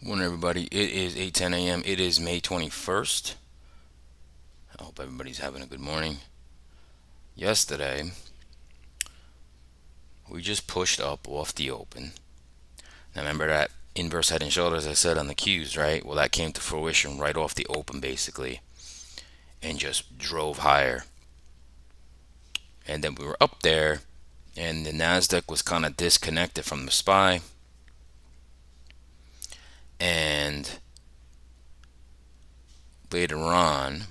Morning, everybody. It is 8:10 a.m. It is May 21st. I hope everybody's having a good morning. Yesterday, we just pushed up off the open. Now, remember that inverse head and shoulders I said on the cues, right? Well, that came to fruition right off the open, basically, and just drove higher. And then we were up there, and the NASDAQ was kind of disconnected from the SPY. And later on,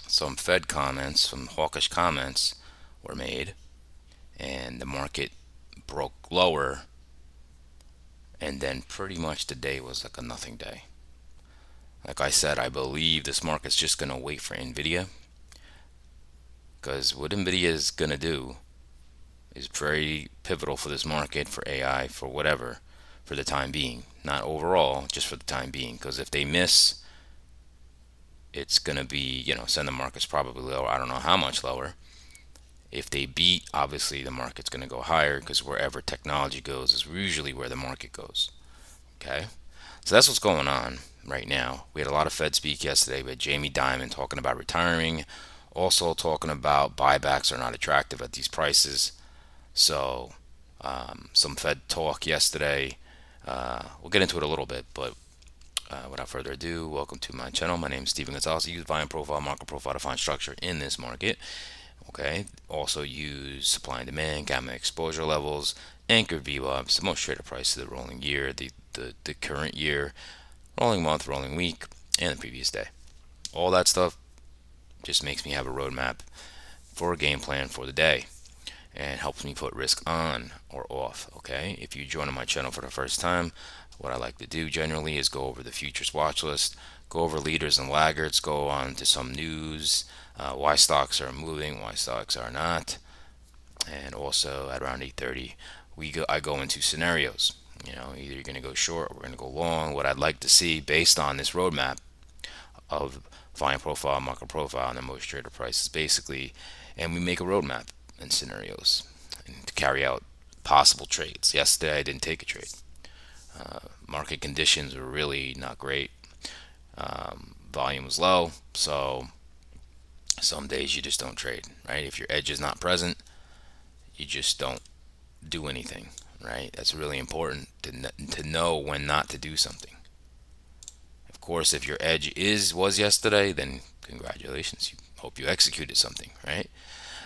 some Fed comments, some hawkish comments were made, and the market broke lower, and then pretty much the day was like a nothing day. Like I said, I believe this market's just going to wait for Nvidia, because what Nvidia is going to do is very pivotal for this market, for AI, for whatever, for the time being. Not overall, just for the time being, because if they miss, it's going to be, send the markets probably lower. I don't know how much lower. If they beat, obviously the market's going to go higher, because wherever technology goes is usually where the market goes. Okay? So that's what's going on right now. We had a lot of Fed speak yesterday. We had Jamie Dimon talking about retiring, also talking about buybacks are not attractive at these prices. So some Fed talk yesterday. We'll get into it a little bit, but without further ado, welcome to my channel. My name is Steven Gonzalez. I use volume profile, market profile to find structure in this market. Okay. Also use supply and demand, gamma exposure levels, anchored VWAPs, the most traded price of the rolling year, the current year, rolling month, rolling week, and the previous day. All that stuff just makes me have a roadmap for a game plan for the day and helps me put risk on or off. Okay. If you join my channel for the first time, what I like to do generally is go over the futures watch list, go over leaders and laggards, go on to some news, why stocks are moving, why stocks are not, and also at around 8:30, I go into scenarios. Either you're going to go short or we're going to go long. What I'd like to see based on this roadmap of volume profile, market profile, and the most traded prices, basically, and we make a roadmap and scenarios and to carry out possible trades. Yesterday, I didn't take a trade. Market conditions were really not great. Volume was low, so some days you just don't trade, right? If your edge is not present, you just don't do anything, right? That's really important to know when not to do something. Of course, if your edge was yesterday, then congratulations. Hope you executed something, right?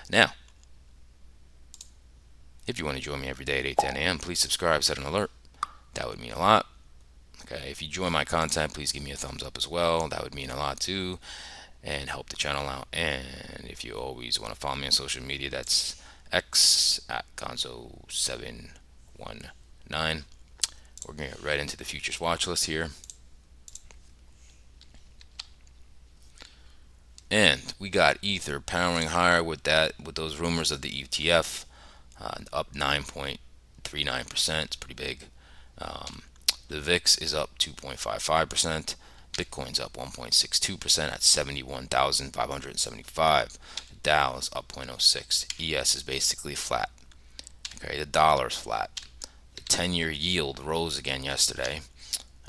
Now, if you want to join me every day at 8:10 a.m., please subscribe, set an alert. That would mean a lot. Okay, if you join my content, please give me a thumbs up as well. That would mean a lot too, and help the channel out. And if you always want to follow me on social media, that's X at Gonzo719. We're going to get right into the futures watch list here. And we got Ether powering higher with those rumors of the ETF, up 9.39%. It's pretty big. The VIX is up 2.55%. Bitcoin's up 1.62% at 71,575. The Dow is up 0.06. ES is basically flat. Okay, the dollar's flat. The 10-year yield rose again yesterday.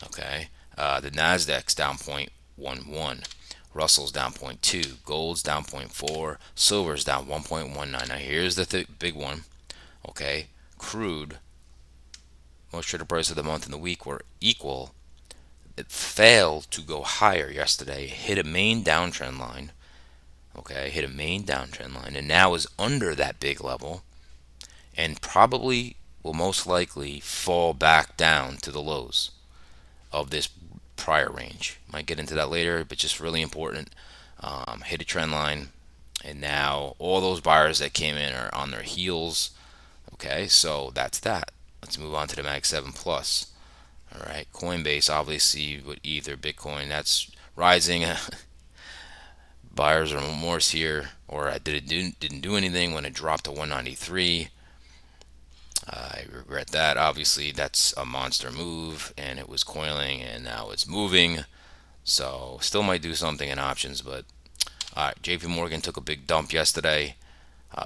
Okay, the Nasdaq's down 0.11. Russell's down 0.2. Gold's down 0.4. Silver's down 1.19. Now here's the big one. Okay, crude, most traded price of the month and the week were equal. It failed to go higher yesterday. Hit a main downtrend line. Okay, hit a main downtrend line, and now is under that big level, and probably will most likely fall back down to the lows of this prior range. Might get into that later, but just really important. Hit a trend line, and now all those buyers that came in are on their heels. Okay, so that's that. Let's move on to the Mag 7 Plus. All right, Coinbase, obviously, with Ether, Bitcoin, that's rising. Buyers are remorse here, or I didn't do anything when it dropped to 193. I regret that. Obviously, that's a monster move, and it was coiling, and now it's moving. So, still might do something in options, but all right. JP Morgan took a big dump yesterday,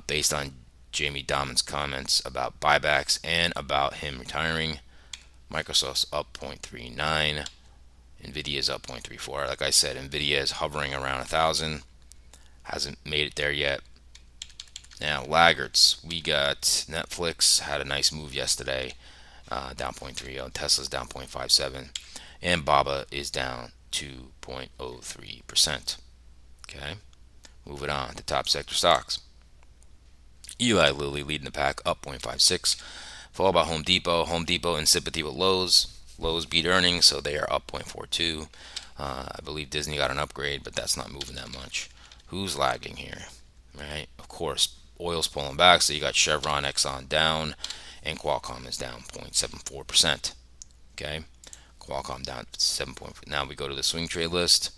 based on Jamie Dimon's comments about buybacks and about him retiring. Microsoft's up 0.39. Nvidia is up 0.34. Like I said, Nvidia is hovering around 1,000. Hasn't made it there yet. Now, laggards. We got Netflix had a nice move yesterday, down 0.30. Tesla's down 0.57. And BABA is down 2.03%. Okay, moving on to top sector stocks. Eli Lilly leading the pack, up 0.56, followed by Home Depot. Home Depot in sympathy with Lowe's. Lowe's beat earnings, so they are up 0.42. I believe Disney got an upgrade, but that's not moving that much. Who's lagging here? Right, of course, oil's pulling back, so you got Chevron, Exxon down, and Qualcomm is down 0.74%. Okay, Qualcomm down 7. Now we go to the swing trade list.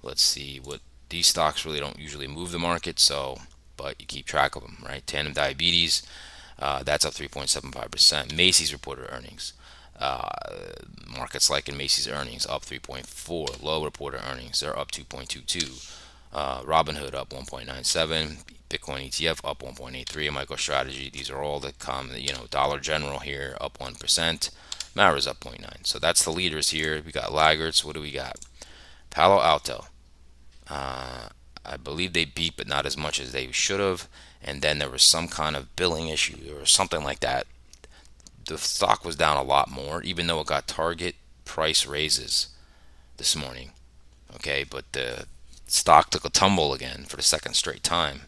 Let's see what these stocks really don't usually move the market, so but you keep track of them, right? Tandem Diabetes, that's up 3.75%. Macy's reported earnings. Uh, Markets like in Macy's earnings up 3.4. Low reported earnings, they're up 2.22. Robinhood up 1.97. Bitcoin ETF up 1.83. And MicroStrategy, these are all the common, Dollar General here up 1%. Mara's up 0.9. So that's the leaders here. We got laggards. What do we got? Palo Alto. I believe they beat, but not as much as they should have. And then there was some kind of billing issue or something like that. The stock was down a lot more, even though it got target price raises this morning. Okay, but the stock took a tumble again for the second straight time.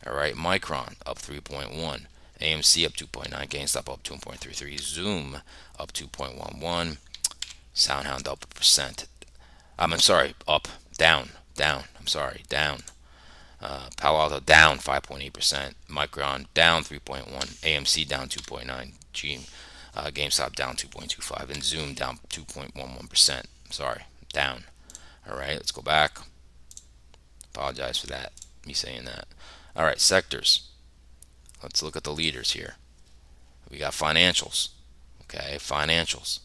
All right, Micron up 3.1, AMC up 2.9, GameStop up 2.33, Zoom up 2.11, SoundHound up 1%. I'm sorry, down. I'm sorry, down. Palo Alto down 5.8%, Micron down 3.1, AMC down 2.9, GameStop down 2.25, and Zoom down 2.11%. Sorry, down. All right, let's go back. Apologize for that, me saying that. All right, sectors. Let's look at the leaders here. We got financials. Okay, financials.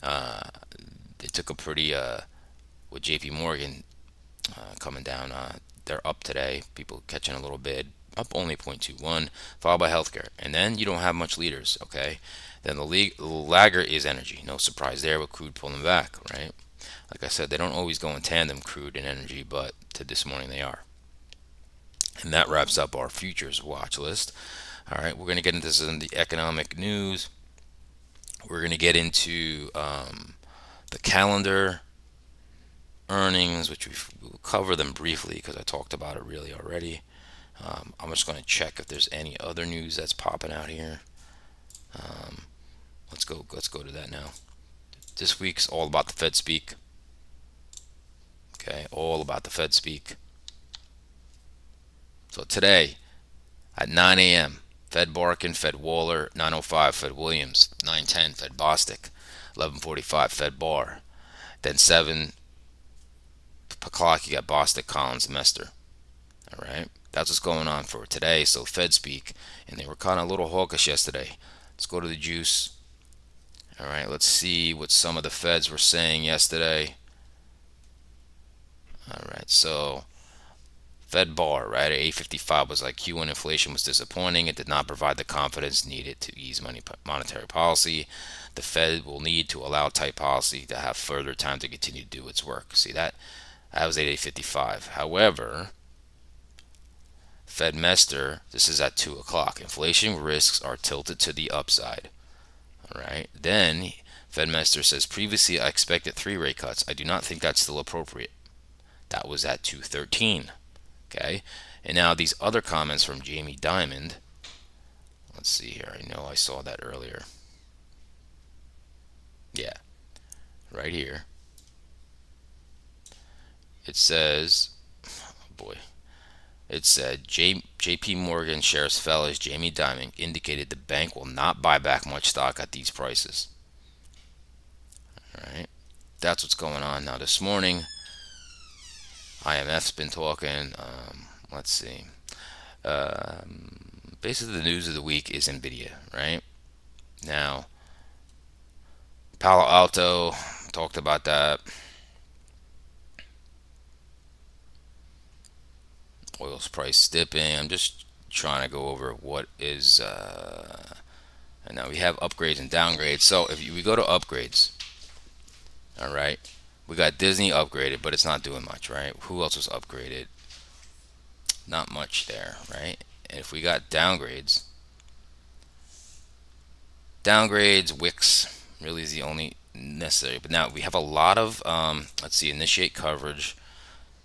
They took a pretty with JP Morgan coming down. They're up today. People catching a little bid, up only 0.21, followed by healthcare, and then you don't have much leaders. Okay, then the laggard is energy. No surprise there with crude pulling back, right? Like I said, they don't always go in tandem, crude and energy, but to this morning they are. And that wraps up our futures watch list. All right, we're going to get into some of the economic news. We're going to get into the calendar earnings, which we'll cover them briefly because I talked about it really already. I'm just going to check if there's any other news that's popping out here. Let's go to that now. This week's all about the Fed speak. Okay, all about the Fed speak. So today at 9 a.m., Fed Barkin, Fed Waller, 9:05 Fed Williams, 9:10 Fed Bostic, 11:45 Fed Barr. Then 7 o'clock you got Bostic, Collins, Mester. All right, that's what's going on for today. So Fed speak, and they were kind of a little hawkish yesterday. Let's go to the juice. All right, let's see what some of the Feds were saying yesterday. All right, so Fed Bar, right, at 8:55 was like Q1 inflation was disappointing. It did not provide the confidence needed to ease monetary policy. The Fed will need to allow tight policy to have further time to continue to do its work. See that? That was at 8:55. However, Fed Mester, this is at 2 o'clock. Inflation risks are tilted to the upside. All right. Then Fed Mester says, previously I expected 3 rate cuts. I do not think that's still appropriate. That was at 2:13. Okay, and now these other comments from Jamie Dimon. Let's see here. I know I saw that earlier. Yeah, right here. It says, oh boy, it said J.P. Morgan shares fell as Jamie Dimon indicated the bank will not buy back much stock at these prices. All right, that's what's going on now. This morning, IMF's been talking. Let's see. Basically, the news of the week is Nvidia, right? Now, Palo Alto, talked about that. Oil's price dipping. I'm just trying to go over what is. And now we have upgrades and downgrades. So if we go to upgrades, all right, We got Disney upgraded, but it's not doing much, right? Who else was upgraded? Not much there, right? And if we got downgrades, Wix really is the only necessary. But now we have a lot of, let's see, initiate coverage,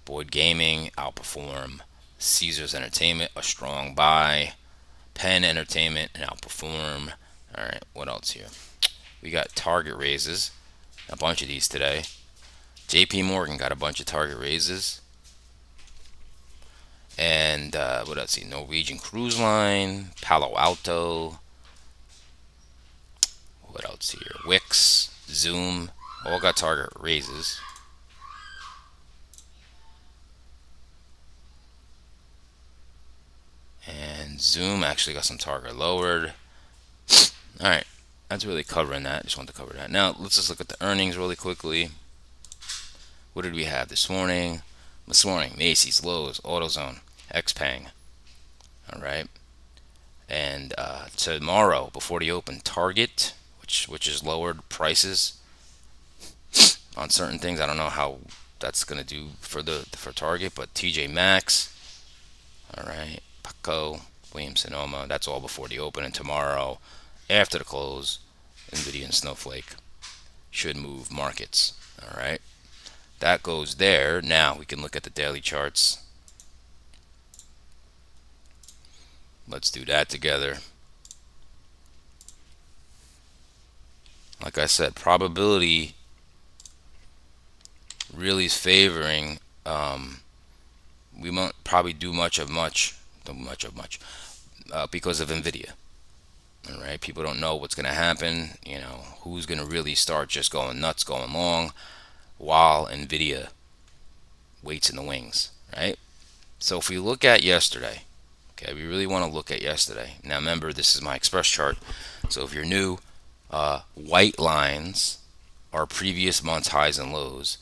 Boyd Gaming, outperform, Caesars Entertainment, a strong buy, Penn Entertainment, and outperform. All right, what else here? We got target raises, a bunch of these today. JP Morgan got a bunch of target raises. And what else? Norwegian Cruise Line, Palo Alto. What else here? Wix, Zoom, all got target raises. And Zoom actually got some target lowered. All right, that's really covering that. Just wanted to cover that. Now let's just look at the earnings really quickly. What did we have this morning? Macy's, Lowe's, AutoZone, XPeng. All right. And tomorrow, before the open, Target, which is lowered prices on certain things. I don't know how that's gonna do for Target, but TJ Maxx, all right, Paco, Williams Sonoma. That's all before the open, and tomorrow, after the close, Nvidia and Snowflake should move markets. All right, that goes there. Now we can look at the daily charts. Let's do that together. Like I said, probability really is favoring. We won't probably do much because of Nvidia. All right, people don't know what's going to happen. Who's going to really start just going nuts, going long, while Nvidia waits in the wings, right? So if we look at yesterday, okay, we really want to look at yesterday. Now remember, this is my express chart. So if you're new, white lines are previous month's highs and lows.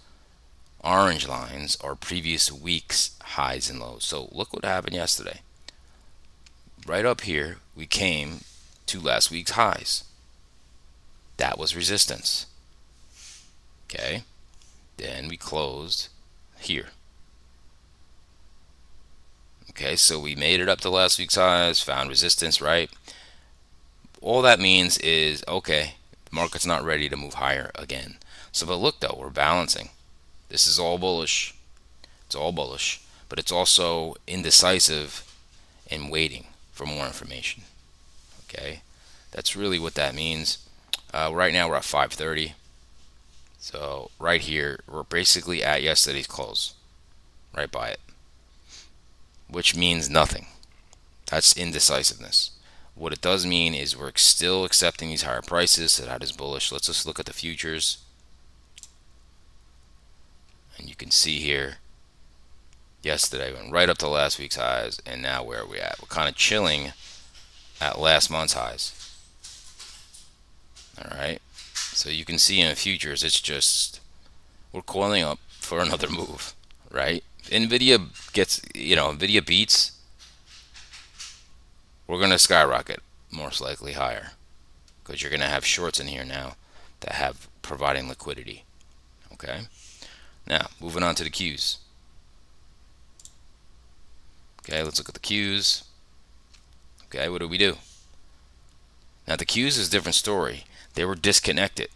Orange lines are previous week's highs and lows. So look what happened yesterday. Right up here, we came to last week's highs. That was resistance. Okay. Then we closed here. Okay, so we made it up to last week's highs, found resistance, right? All that means is, okay, the market's not ready to move higher again. So, but look though, we're balancing. This is all bullish. It's all bullish, but it's also indecisive and waiting for more information. Okay, that's really what that means. Right now we're at 5:30. So right here, we're basically at yesterday's close, right by it, which means nothing. That's indecisiveness. What it does mean is we're still accepting these higher prices, so that is bullish. Let's just look at the futures. And you can see here, yesterday went right up to last week's highs, and now where are we at? We're kind of chilling at last month's highs. All right. So you can see in the futures, it's just, we're coiling up for another move, right? Nvidia beats, we're going to skyrocket, most likely higher, because you're going to have shorts in here now that have providing liquidity. Okay. Now, moving on to the Qs. Okay, let's look at the Qs. Okay, what do we do? Now, the Qs is a different story. They were disconnected.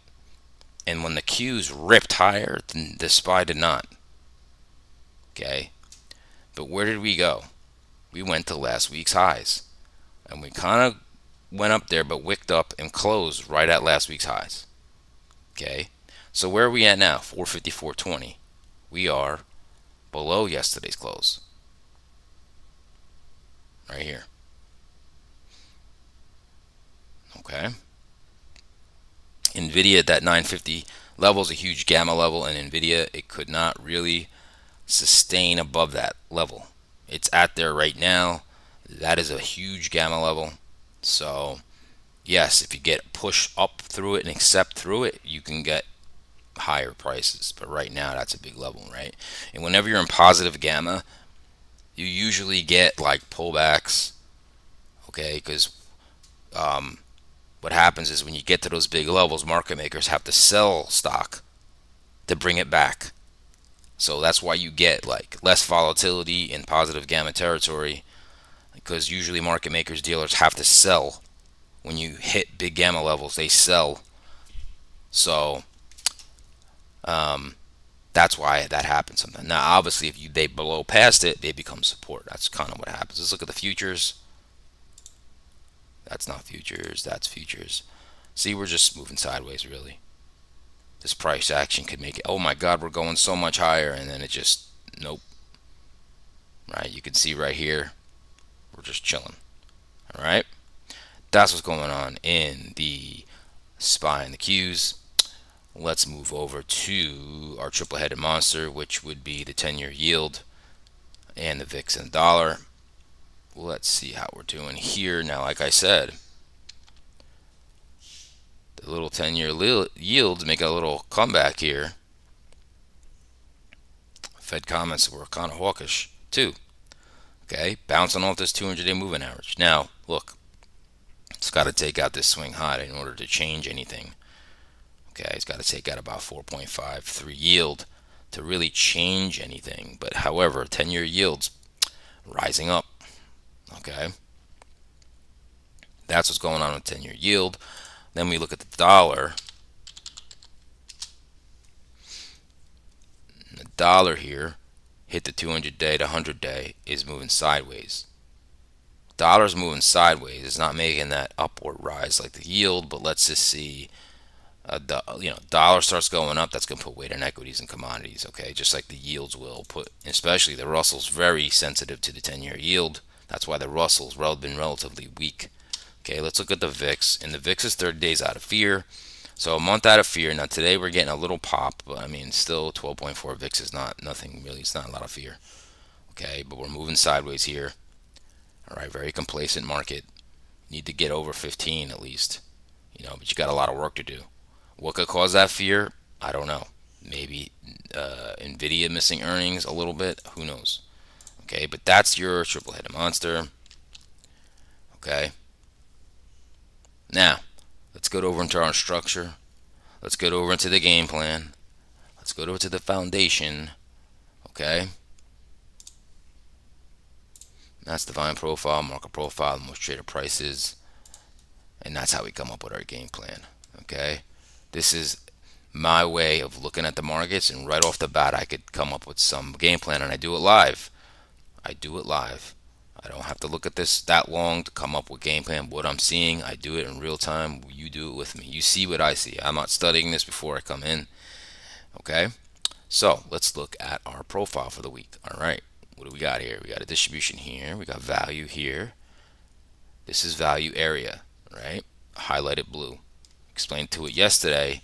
And when the Qs ripped higher, the SPY did not. Okay. But where did we go? We went to last week's highs. And we kind of went up there, but wicked up and closed right at last week's highs. Okay. So where are we at now? 454.20. We are below yesterday's close. Right here. Okay. Nvidia at that 950 level is a huge gamma level, and Nvidia, it could not really sustain above that level. It's at there right now. That is a huge gamma level. So yes, if you get pushed up through it and accept through it, you can get higher prices. But right now, that's a big level, right? And whenever you're in positive gamma, you usually get like pullbacks. Okay, because what happens is when you get to those big levels, market makers have to sell stock to bring it back. So that's why you get like less volatility in positive gamma territory, because usually market makers, dealers have to sell when you hit big gamma levels. They sell. So that's why that happens sometimes. Now, obviously, if they blow past it, they become support. That's kind of what happens. Let's look at the futures. That's not futures. That's futures. See, we're just moving sideways, really. This price action could make it. Oh my God, we're going so much higher, and then it just nope. Right? You can see right here, we're just chilling. All right. That's what's going on in the SPY and the Qs. Let's move over to our triple-headed monster, which would be the 10-year yield and the VIX and the dollar. Let's see how we're doing here. Now, like I said, the little 10-year yields make a little comeback here. Fed comments were kind of hawkish too. Okay, bouncing off this 200-day moving average. Now, look, it's got to take out this swing high in order to change anything. Okay, it's got to take out about 4.53 yield to really change anything. But however, 10-year yields rising up. Okay, that's what's going on with 10-year yield. Then we look at the dollar. The dollar here hit the 200-day to 100-day, is moving sideways. Dollar's moving sideways. It's not making that upward rise like the yield, but let's just see. Dollar starts going up, that's going to put weight on equities and commodities, okay? Just like the yields will put, especially the Russell's very sensitive to the 10-year yield. That's why the Russell's been relatively weak. Okay, let's look at the VIX. And the VIX is 30 days out of fear. So a month out of fear. Now today we're getting a little pop, but I mean still 12.4 VIX is not nothing really. It's not a lot of fear. Okay, but we're moving sideways here. All right, very complacent market. Need to get over 15 at least. But you got a lot of work to do. What could cause that fear? I don't know. Maybe Nvidia missing earnings a little bit. Who knows? Okay, but that's your triple-headed monster. Okay. Now, let's go over into our structure. Let's go over into the game plan. Let's go over to the foundation. Okay. That's divine profile, market profile, most traded prices. And that's how we come up with our game plan. Okay. This is my way of looking at the markets, and right off the bat I could come up with some game plan, and I do it live. I don't have to look at this that long to come up with game plan. What I'm seeing, I do it in real time. You do it with me. You see what I see. I'm not studying this before I come in. Okay? So let's look at our profile for the week. All right. What do we got here? We got a distribution here. We got value here. This is value area, right? Highlighted blue. Explained to it yesterday.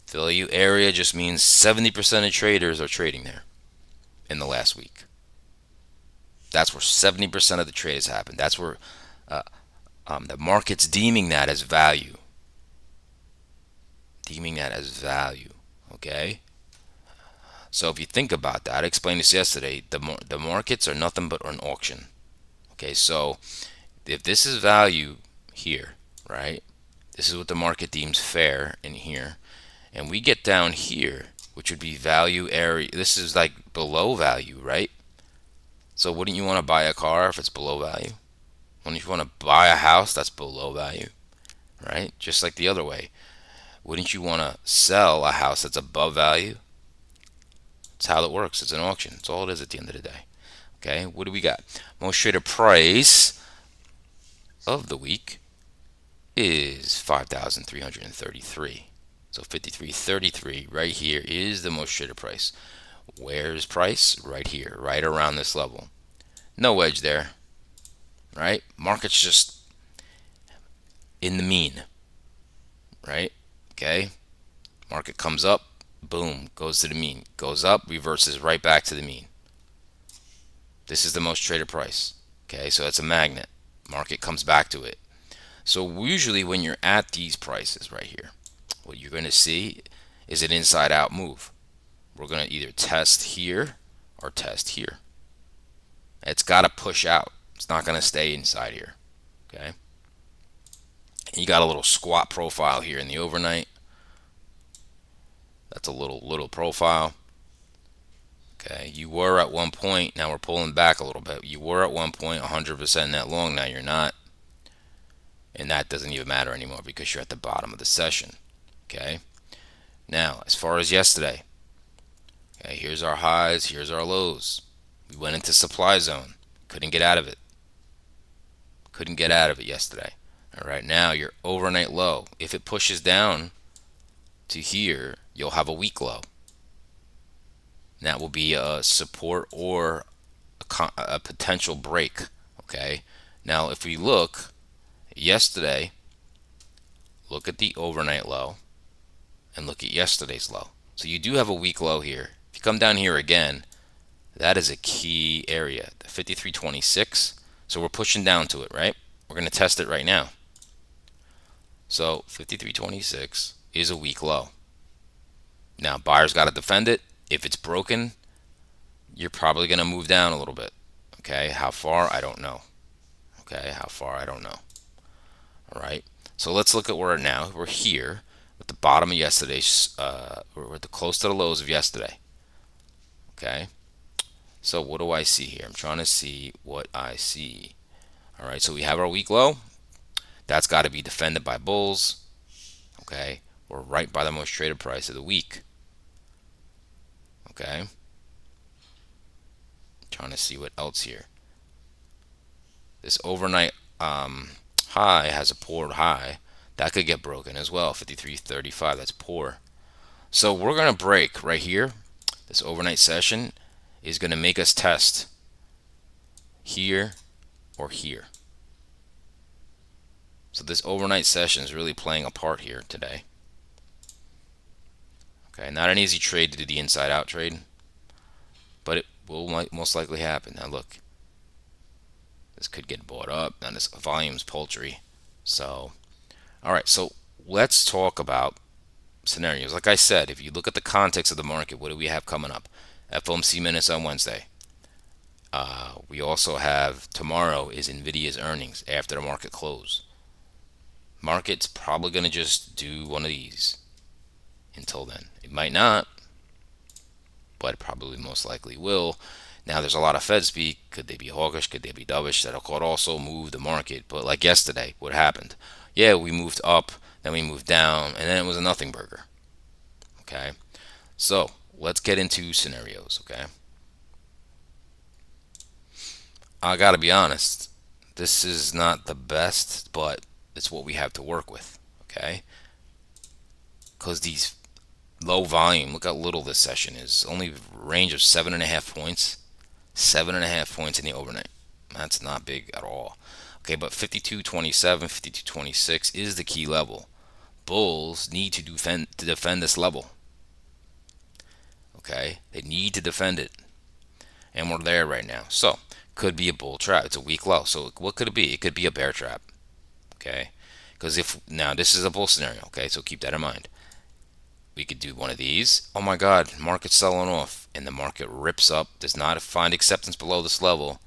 Value area just means 70% of traders are trading there in the last week. That's where 70% of the trades happen. That's where the market's deeming that as value. Okay? So if you think about that, I explained this yesterday. The markets are nothing but an auction. Okay, so if this is value here, right? This is what the market deems fair in here. And we get down here, which would be value area. This is like below value, right? So wouldn't you want to buy a car if it's below value? Wouldn't you want to buy a house that's below value, right? Just like the other way. Wouldn't you want to sell a house that's above value? That's how it works. It's an auction. That's all it is at the end of the day. Okay, what do we got? Most traded price of the week is 5,333. So 53.33 right here is the most traded price. Where's price? Right here, right around this level. No edge there, right? Market's just in the mean, right? Okay, market comes up, boom, goes to the mean. Goes up, reverses right back to the mean. This is the most traded price. Okay, so it's a magnet. Market comes back to it. So usually when you're at these prices right here, what you're going to see is an inside out move. We're going to either test here or test here. It's got to push out. It's not going to stay inside here. Okay. And you got a little squat profile here in the overnight. That's a little profile. Okay, you were at one point, now we're pulling back a little bit. You were at one point 100% net long, now you're not. And that doesn't even matter anymore because you're at the bottom of the session. Okay, now as far as yesterday, okay, here's our highs, here's our lows. We went into supply zone, couldn't get out of it. Couldn't get out of it yesterday. All right, now your overnight low. If it pushes down to here, you'll have a weak low. And that will be a support or a potential break. Okay. Now, if we look yesterday, look at the overnight low and look at yesterday's low. So you do have a weak low here. If you come down here again, that is a key area, the 53.26. So we're pushing down to it, right? We're going to test it right now. So 53.26 is a weak low. Now buyers got to defend it. If it's broken, you're probably going to move down a little bit. Okay, how far? I don't know. Okay, how far? I don't know. All right, so let's look at where now. We're here at the bottom of yesterday's, we're at the close to the lows of yesterday. Okay, so what do I see here? I'm trying to see what I see. All right, so we have our weak low. That's got to be defended by bulls. Okay, we're right by the most traded price of the week. Okay, trying to see what else here. This overnight high has a poor high. That could get broken as well. 53.35, that's poor. So we're going to break right here. This overnight session is going to make us test here or here. So this overnight session is really playing a part here today. Okay, not an easy trade to do the inside out trade, but it will most likely happen. Now look, this could get bought up. Now this volume's paltry. So, all right, so let's talk about scenarios. Like I said, if you look at the context of the market, what do we have coming up? FOMC minutes on Wednesday. We also have tomorrow is Nvidia's earnings after the market close. Market's probably going to just do one of these until then. It might not, but it probably most likely will. Now there's a lot of Fed speak. Could they be hawkish? Could they be dovish? That could also move the market. But like yesterday, what happened? Yeah, we moved up, then we moved down, and then it was a nothing burger. Okay, so let's get into scenarios. Okay, I gotta be honest, this is not the best, but it's what we have to work with. Okay, because these low volume, look how little this session is. Only range of 7.5 points. 7.5 points in the overnight. That's not big at all. Okay, but 52.27, 52.26 is the key level. Bulls need to defend this level. Okay, they need to defend it, and we're there right now. So could be a bull trap. It's a weak low. So what could it be? It could be a bear trap. Okay, because if now this is a bull scenario. Okay, so keep that in mind. We could do one of these. Oh my God, market's selling off, and the market rips up, does not find acceptance below this level,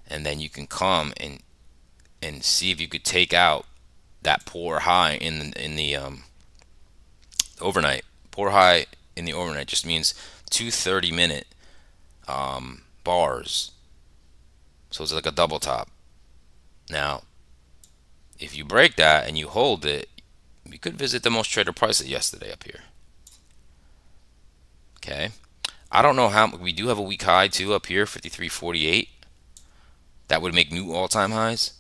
and then you can come and see if you could take out that poor high in the overnight. Poor high in the overnight just means 2 30-minute bars, so it's like a double top. Now, if you break that and you hold it, you could visit the most traded price of yesterday up here. Okay, I don't know how we do have a weak high too up here, 53.48. That would make new all-time highs,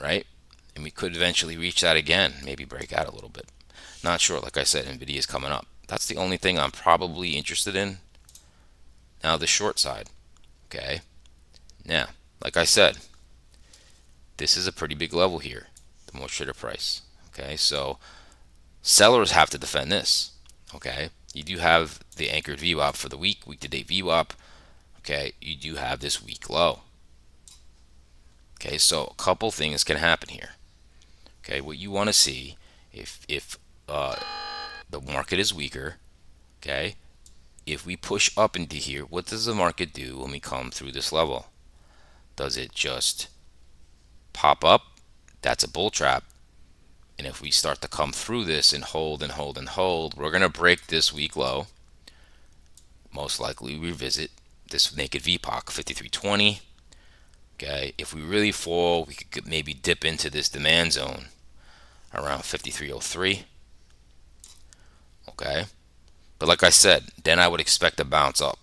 right? And we could eventually reach that again, maybe break out a little bit. Not sure. Like I said, Nvidia is coming up. That's the only thing I'm probably interested in. Now the short side. Okay. Now, like I said, this is a pretty big level here, the most traded price. Okay, so sellers have to defend this. Okay, you do have the anchored VWAP for the week to date VWAP. Okay, you do have this weak low. Okay, so a couple things can happen here. Okay, what you want to see if the market is weaker. Okay, if we push up into here, what does the market do when we come through this level? Does it just pop up? That's a bull trap. And if we start to come through this and hold and hold and hold, we're going to break this week low. Most likely revisit this naked VPOC 5320. Okay, if we really fall, we could maybe dip into this demand zone around 5303. Okay, but like I said, then I would expect a bounce up.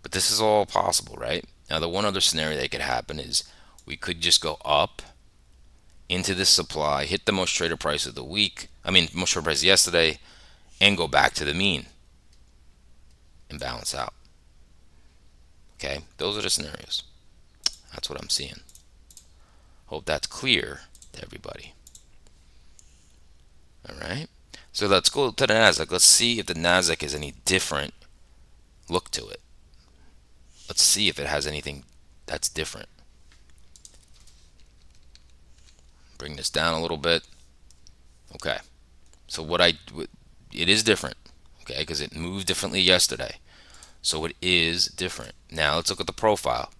But this is all possible, right? Now, the one other scenario that could happen is we could just go up into this supply, hit the most traded price of the week, most traded price yesterday, and go back to the mean and balance out. Okay, those are the scenarios. That's what I'm seeing. Hope that's clear to everybody. All right, so let's go to the NASDAQ. Let's see if the NASDAQ has any different look to it. Let's see if it has anything that's different. Bring this down a little bit. Okay, so it is different. Okay, because it moved differently yesterday, so it is different. Now let's look at the profile.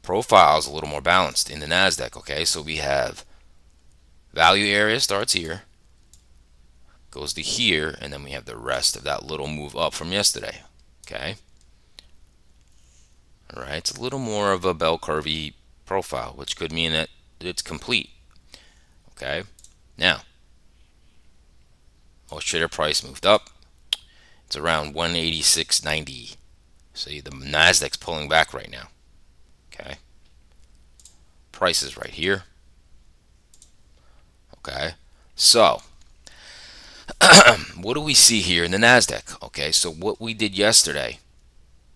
Profile is a little more balanced in the NASDAQ. Okay, so we have value area starts here, goes to here, and then we have the rest of that little move up from yesterday. Okay, all right, it's a little more of a bell curvy profile, which could mean that it's complete. Okay, now most traded price moved up. It's around 186.90. See, the NASDAQ's pulling back right now. Okay, price is right here. Okay, so what do we see here in the NASDAQ? Okay, so what we did yesterday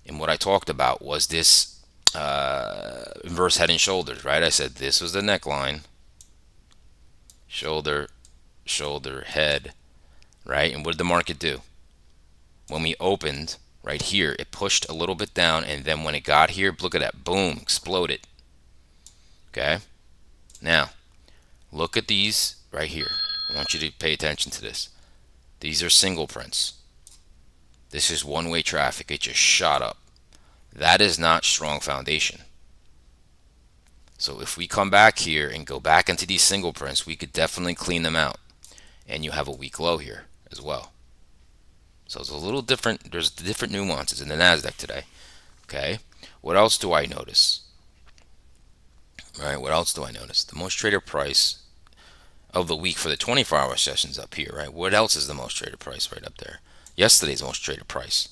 and what I talked about was this inverse head and shoulders, right? I said this was the neckline, shoulder, shoulder, head, right? And what did the market do? When we opened right here, it pushed a little bit down, and then when it got here, look at that, boom, exploded. Okay, now look at these right here. I want you to pay attention to this. These are single prints. This is one-way traffic. It just shot up. That is not strong foundation. So if we come back here and go back into these single prints, we could definitely clean them out. And you have a weak low here as well. So it's a little different. There's different nuances in the NASDAQ today. Okay. What else do I notice? All right. What else do I notice? The most traded price of the week for the 24-hour sessions up here, right? What else is the most traded price right up there? Yesterday's most traded price.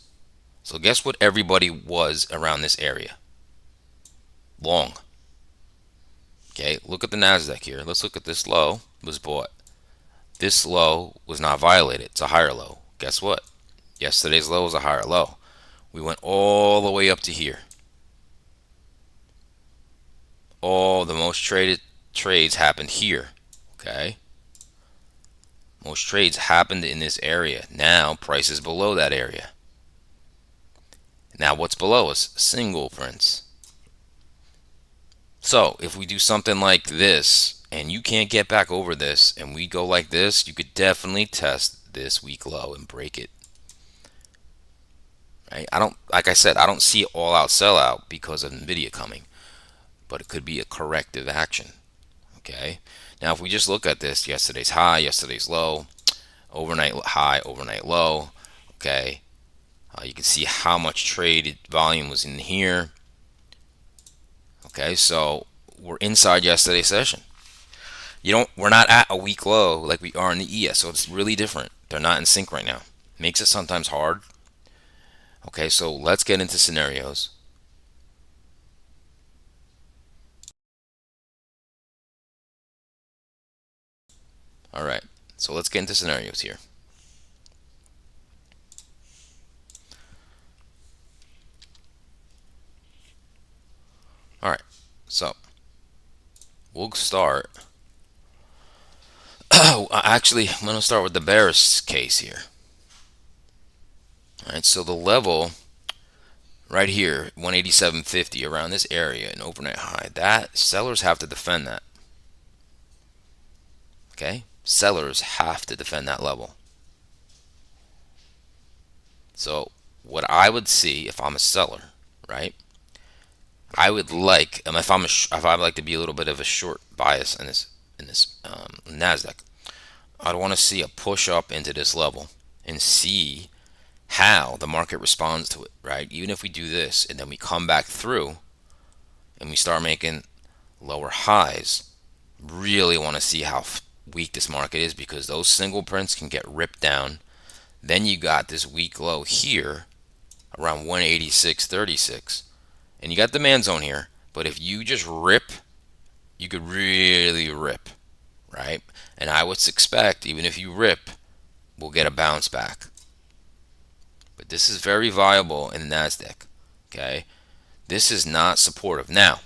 So guess what everybody was around this area? Long. Okay, look at the NASDAQ here. Let's look at this low was bought. This low was not violated. It's a higher low. Guess what? Yesterday's low was a higher low. We went all the way up to here. All the most traded trades happened here. Okay. Most trades happened in this area. Now price is below that area. Now what's below us? Single prints. So if we do something like this and you can't get back over this and we go like this, you could definitely test this weak low and break it. Right? Like I said, I don't see all out sellout because of Nvidia coming, but it could be a corrective action. Okay. Now if we just look at this, yesterday's high, yesterday's low, overnight high, overnight low. Okay. You can see how much traded volume was in here. Okay, so we're inside yesterday's session. We're not at a weak low like we are in the ES, so it's really different. They're not in sync right now. Makes it sometimes hard. Okay, so let's get into scenarios. All right, so let's get into scenarios here. All right, so we'll start. Actually, I'm going to start with the bearish case here. All right, so the level right here, 187.50, around this area, an overnight high, that sellers have to defend that. Okay, sellers have to defend that level. So what I would see if I'm a seller, right? I would like, if I'd like to be a little bit of a short bias in this Nasdaq, I'd want to see a push up into this level and see how the market responds to it, right? Even if we do this and then we come back through and we start making lower highs, really want to see how weak this market is, because those single prints can get ripped down. Then you got this weak low here around 186.36, and you got demand zone here. But if you just rip, you could really rip, right? And I would expect, even if you rip, we'll get a bounce back. But this is very viable in the NASDAQ, okay? This is not supportive. Now,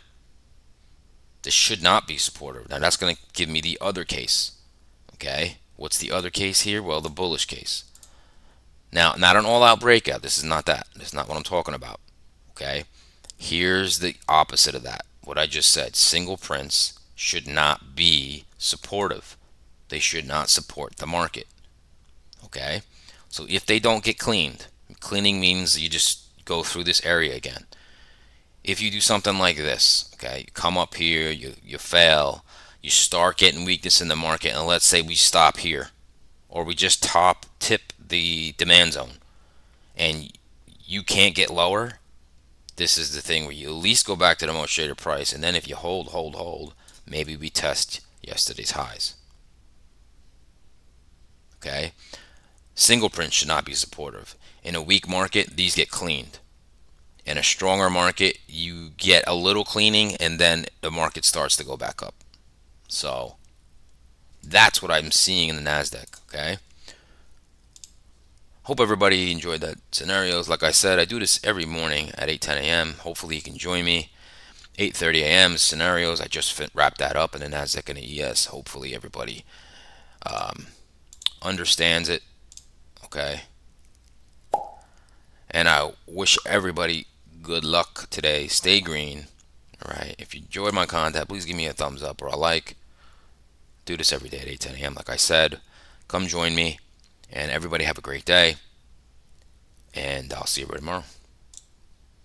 this should not be supportive. Now, that's going to give me the other case, okay? What's the other case here? Well, the bullish case. Now, not an all-out breakout. This is not that. This is not what I'm talking about, okay? Here's the opposite of that. What I just said. Single prints should not be supportive. They should not support the market, okay? So if they don't get cleaned, cleaning means you just go through this area again. If you do something like this, okay, you come up here, you fail, you start getting weakness in the market, and let's say we stop here, or we just tip the demand zone, and you can't get lower, this is the thing where you at least go back to the most traded price, and then if you hold, maybe we test yesterday's highs. Okay? Single print should not be supportive. In a weak market, these get cleaned. In a stronger market, you get a little cleaning, and then the market starts to go back up. So that's what I'm seeing in the NASDAQ, okay? Hope everybody enjoyed that scenarios. Like I said, I do this every morning at 8:10 a.m. Hopefully you can join me. 8:30 a.m. scenarios. I just wrapped that up in the NASDAQ and the ES. Hopefully everybody understands it, okay? And I wish everybody good luck today. Stay green, all right? If you enjoyed my content, please give me a thumbs up or a like. Do this every day at 8:10 a.m. Like I said, come join me, and everybody have a great day, and I'll see you tomorrow.